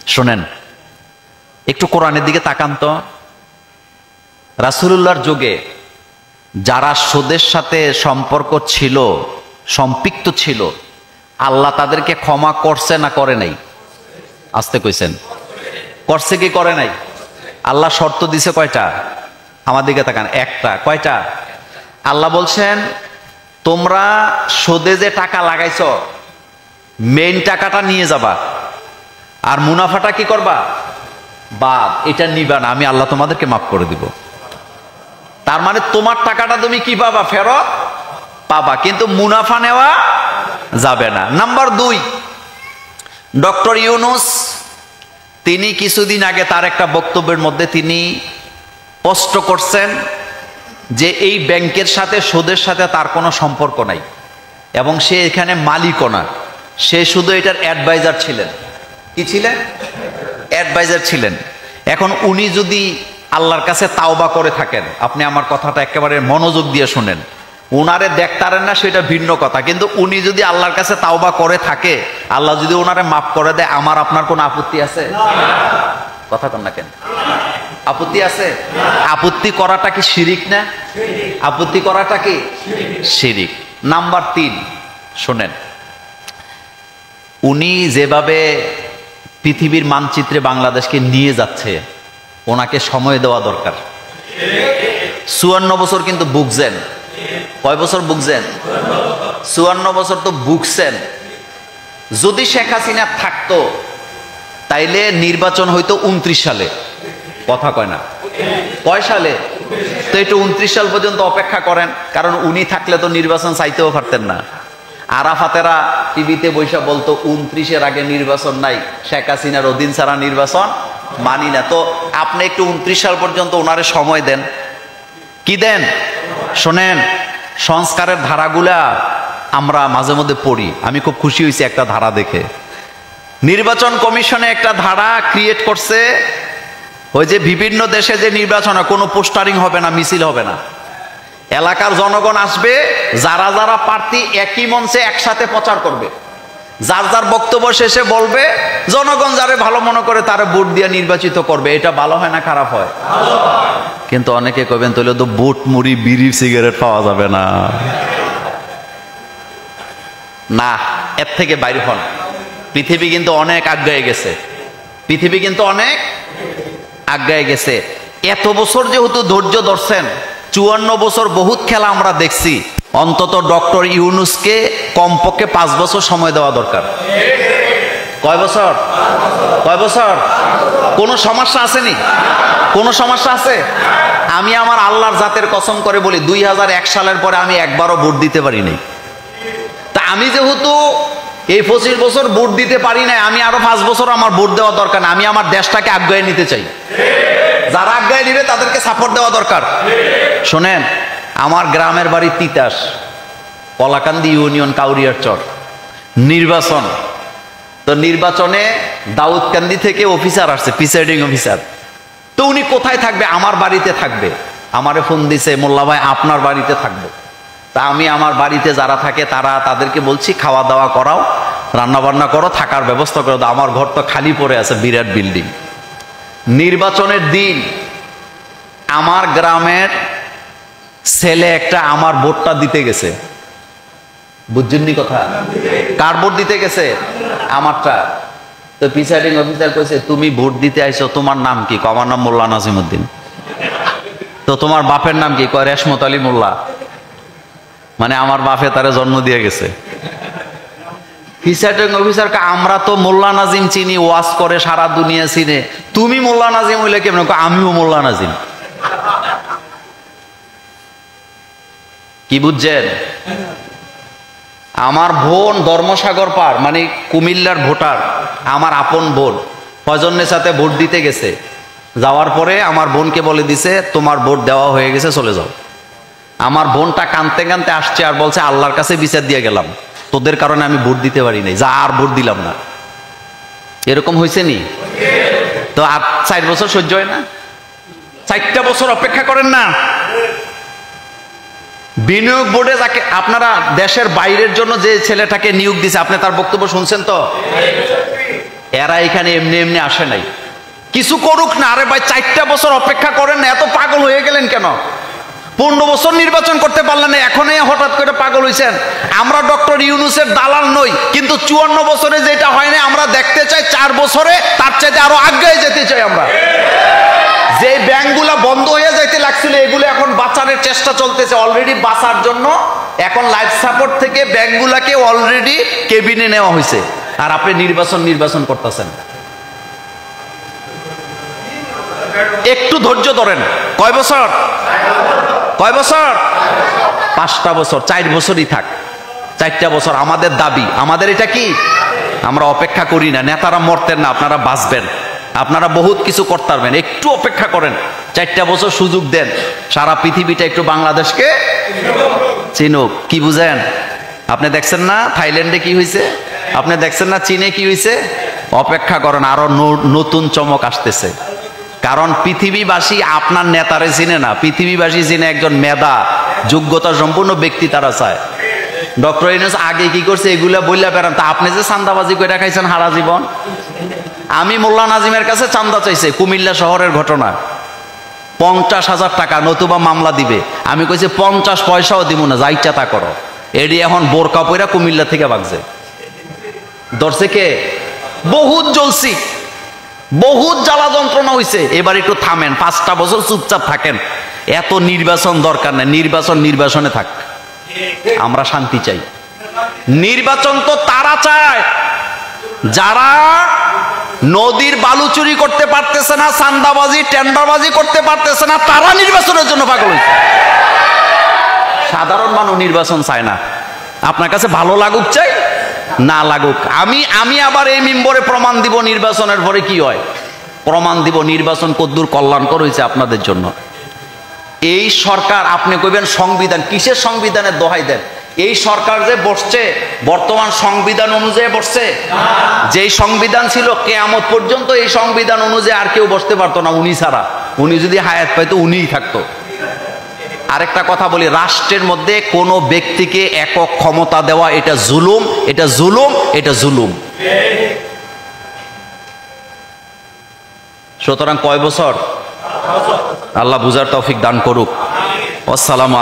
শোনেন, একটু কোরআনের দিকে তাকান তো। রাসূলুল্লাহর যুগে যারা সুদের সাথে সম্পর্ক ছিল, সম্পৃক্ত ছিল, আল্লাহ তাদেরকে ক্ষমা করছে না করে নাই? আসতে কইছেন, করছে কি করে নাই? আল্লাহ শর্ত দিছে কয়টা? আমার দিকে তাকান, একটা। কয়টা? আল্লাহ বলছেন, তোমরা সুদে যে টাকা লাগাইছো মেইন টাকাটা নিয়ে যাবা, আর মুনাফাটা কি করবা? বাদ, এটা নিবা না, আমি আল্লাহ তোমাদেরকে মাফ করে দিব। তার মানে তোমার টাকাটা তুমি কি পাবা? ফেরত পাবা, কিন্তু মুনাফা নেওয়া যাবে না। নাম্বার 2, ডক্টর ইউনূস তিনি কিছুদিন আগে তার একটা বক্তব্যের মধ্যে তিনি স্পষ্ট করছেন যে এই ব্যাংকের সাথে, সুদের সাথে তার কোনো সম্পর্ক নাই, এবং সে এখানে মালিকও না, সে শুধু এটার অ্যাডভাইজার ছিলেন। কি ছিলেন? অ্যাডভাইজার ছিলেন। এখন উনি যদি আল্লাহর কাছে তাওবা করে থাকেন, আপনি আমার কথাটা একেবারে মনোযোগ দিয়ে শুনেন, উনারে দেখতারেন না সেটা ভিন্ন কথা, কিন্তু উনি যদি আল্লাহর কাছে তাওবা করে থাকে, আল্লাহ যদি ওনারে মাফ করে দেয়, আমার আপনার কোনো আপত্তি আছে? কথা কন না কেন? আপত্তি আছে? আপত্তি করাটা কি শিরিক না? আপত্তি করাটা কি শিরিক? নাম্বার 3, শোনেন, উনি যেভাবে পৃথিবীর মানচিত্রে বাংলাদেশকে নিয়ে যাচ্ছে, ওনাকে সময় দেওয়া দরকার। 54 বছর কিন্তু ভুগছেন। কয় বছর ভুগছেন? 54 বছর তো ভুগছেন। যদি শেখ হাসিনা থাকতো তাইলে নির্বাচন হইতো 29 সালে। কথা কয় না? কয় সালে? তো একটু 29 সাল পর্যন্ত অপেক্ষা করেন, কারণ উনি থাকলে তো নির্বাচন চাইতেও পারতেন না। আরাফাতেরা টিভিতে বৈশা বলতো 29-এর আগে নির্বাচন নাই, শেখ হাসিনার অধীন ছাড়া নির্বাচন মানি না। তো আপনি একটু 29 সাল পর্যন্ত ওনারে সময় দেন। কি দেন? শোনেন, সংস্কারের ধারাগুলা আমরা মাঝে মধ্যে পড়ি, আমি খুব খুশি হয়েছি একটা ধারা দেখে। নির্বাচন কমিশনে একটা ধারা ক্রিয়েট করছে, ওই যে বিভিন্ন দেশে যে নির্বাচন কোনো পোস্টারিং হবে না, মিছিল হবে না, এলাকার জনগণ আসবে, যারা যারা প্রার্থী একই মঞ্চে একসাথে প্রচার করবে, যার যার বক্তব্য শেষে বলবে, জনগণ যারে ভালো মনে করে তারে ভোট দিয়ে নির্বাচিত করবে। এটা ভালো হয় না খারাপ হয়? কিন্তু অনেকে কবেন তাহলে তো বুট মুড়ি বিড়ি সিগারেট পাওয়া যাবে না। না, এর থেকে বাইরে হন। পৃথিবী কিন্তু অনেক আগায় গেছে, পৃথিবী কিন্তু অনেক আগায় গেছে। এত বছর যেহেতু ধৈর্য ধরছেন, 54 বছর বহুত খেলা আমরা দেখছি, অন্তত ডক্টর ইউনূসকে কমপক্ষে 5 বছর সময় দেওয়া দরকার। কয় বছর? কয় বছর? কোনো সমস্যা আসেনি? কোনো সমস্যা আছে? আমি আমার আল্লাহর জাতের কসম করে বলি, 2001 সালের পরে আমি একবারও ভোট দিতে পারি নাই। তা আমি যেহেতু এই 25 বছর ভোট দিতে পারি নাই, আমি আরো 5 বছর আমার ভোট দেওয়া দরকার না। আমি আমার দেশটাকে আগায় নিতে চাই, যারা আগায় নিবে তাদেরকে সাপোর্ট দেওয়া দরকার। শোনেন, আমার গ্রামের বাড়ি তিতাস, কলাকান্দি ইউনিয়ন, কাউরিয়ার চর। নির্বাচন, তো নির্বাচনে দাউদকান্দি থেকে অফিসার আসছে, প্রিসাইডিং অফিসার। তো উনি কোথায় থাকবে? আমার বাড়িতে থাকবে। আমারে ফোন দিছে, মোল্লা ভাই আপনার বাড়িতে থাকবো। তা আমি আমার বাড়িতে যারা থাকে তাদেরকে বলছি, খাওয়া দাওয়া করাও, রান্না বান্না করো, থাকার ব্যবস্থা করো। আমার ঘর তো খালি পড়ে আছে, বিরাট বিল্ডিং। নির্বাচনের দিন আমার গ্রামের ছেলে একটা আমার ভোটটা দিতে গেছে। বুঝছেননি কথা? কার ভোট দিতে গেছে? আমারটা। তো প্রিসাইডিং অফিসার কইছে, তুমি ভোট দিতে আইছো, তোমার নাম কি? আমার নাম মোল্লা নাজিমউদ্দিন। তো তোমার বাপের নাম কি? কয় রেশমত আলী মোল্লা। মানে আমার বাপে তারে জন্ম দিয়ে গেছে। প্রিসাইডিং অফিসারকে, আমরা তো মোল্লা নাজিম চিনি, ওয়াজ করে সারা দুনিয়া চিনে, তুমি মোল্লা নাজিম হইলে কেমন? আমিও মোল্লা নাজিম। কি বুঝছেন? আমার বোন ধর্মসাগর পার, মানে কুমিল্লার ভোটার, আমার আপন বোন, ফজনের সাথে ভোট দিতে গেছে। যাওয়ার পরে আমার বোনকে বলে দিছে, তোমার ভোট দেওয়া হয়ে গেছে, চলে যাও। আমার বোনটা কাঁদতে কাঁদতে আসছে আর বলছে, আল্লাহর কাছে বিচার দিয়ে গেলাম, তোদের কারণে আমি ভোট দিতে পারি নাই, যা আর ভোট দিলাম না। এরকম হয়েছে নি? তো আর 4 বছর সহ্য হয় না? 4টা বছর অপেক্ষা করেন না। বিনিয়োগ বোর্ডে যাকে আপনারা দেশের বাইরের জন্য যে ছেলেটাকে নিয়োগ দিছে, আপনি তার বক্তব্য শুনছেন তো? এর এরা এখানে এমনি এমনি আসে নাই, কিছু করুক না। আরে ভাই 4টা বছর অপেক্ষা করেন না, এত পাগল হয়ে গেলেন কেন? 15 বছর নির্বাচন করতে পারলেন না, এখন হঠাৎ করে পাগল হয়েছেন। আমরা ডক্টর ইউনূসের দালাল নই, কিন্তু 54 বছরে যেটা হয় না আমরা দেখতে চাই 4 বছরে তার চাইতে আরো আগে যেতে চাই আমরা। যে ব্যাংকগুলা বন্ধ হয়ে যাইতে লাগছিল এগুলো এখন বাঁচানোর চেষ্টা চলতেছে। অলরেডি বাঁচার জন্য এখন লাইফ সাপোর্ট থেকে ব্যাংকগুলাকে অলরেডি কেবিনে নেওয়া হয়েছে, আর আপনি নির্বাচন করতেছেন। একটু ধৈর্য ধরেন। কয় বছর? 5টা বছর, 4 বছরই থাক, 4টা বছর আমাদের দাবি। আমাদের এটা কি, আমরা অপেক্ষা করি না। নেতারা মরতেন না, আপনারা বাঁচবেন, আপনারা বহুত কিছু করতে পারবেন। একটু অপেক্ষা করেন, 4টা বছর সুযোগ দেন, সারা পৃথিবীটা একটু বাংলাদেশকে চিনুক। কি বুঝেন? আপনি দেখছেন না থাইল্যান্ডে কি হয়েছে, আপনি দেখছেন না চীনে কি হয়েছে? অপেক্ষা করেন, আরো নতুন চমক আসতেছে। কারণ পৃথিবীবাসী আপনার নেতারে চিনে না, পৃথিবীবাসী চিনে একজন মেধা যোগ্যতা সম্পূর্ণ ব্যক্তি, তারা চায়। ডক্টর ইউনূস আগে কি করছে এগুলা বললে বেড়ান, তা আপনি যে চান্দাবাজি করে খাইছেন সারা জীবন। আমি মোল্লা নাজিমের কাছে চান্দা চাইছে কুমিল্লা শহরের ঘটনা, 50,000 টাকা নতুবা মামলা দিবে। আমি কইছি 50 পয়সাও দিব না, যা ইচ্ছা তা করো। এডি এখন বোরকা পইরা কুমিল্লা থেকে ভাগছে। ধরছে কে? বহুত জ্বলছি, বহুত জ্বালা যন্ত্রণা হইছে। এবার একটু থামেন, 5টা বছর চুপচাপ থাকেন। এত নির্বাচন দরকার নেই, নির্বাচনে থাক। আমরা শান্তি চাই। নির্বাচন তো তারা চায় যারা নদীর বালু চুরি করতে পারতেছে না, চান্দাবাজি টেন্ডারবাজি করতে পারতেছে না, তারা নির্বাচনের জন্য পাগল হয়েছে। সাধারণ মানুষ নির্বাচন চায় না। আপনার কাছে ভালো লাগুক চাই না লাগুক, আমি আবার এই মিম্বরে প্রমাণ দিব নির্বাচনের পরে কি হয়, প্রমাণ দিব নির্বাচন কদ্দুর কল্যাণকর হয়েছে আপনাদের জন্য। এই সরকার, আপনি কইবেন সংবিধান, কিসের সংবিধানের দোহাই দেন? এই সরকার যে বসছে বর্তমান সংবিধান অনুযায়ী বসছে। যেই সংবিধান ছিল কিয়ামত পর্যন্ত এই সংবিধান অনুযায়ী আর কেউ বসতে পারতো না উনি ছাড়া। উনি যদি হায়াত পাইতো উনিই থাকতো। আরেকটা কথা বলি, রাষ্ট্রের মধ্যে কোনো ব্যক্তিকে একক ক্ষমতা দেওয়া এটা জুলুম, এটা জুলুম, এটা জুলুম। সুতরাং কয় বছর? আল্লাহ বুঝার তৌফিক দান করুক। আসসালামু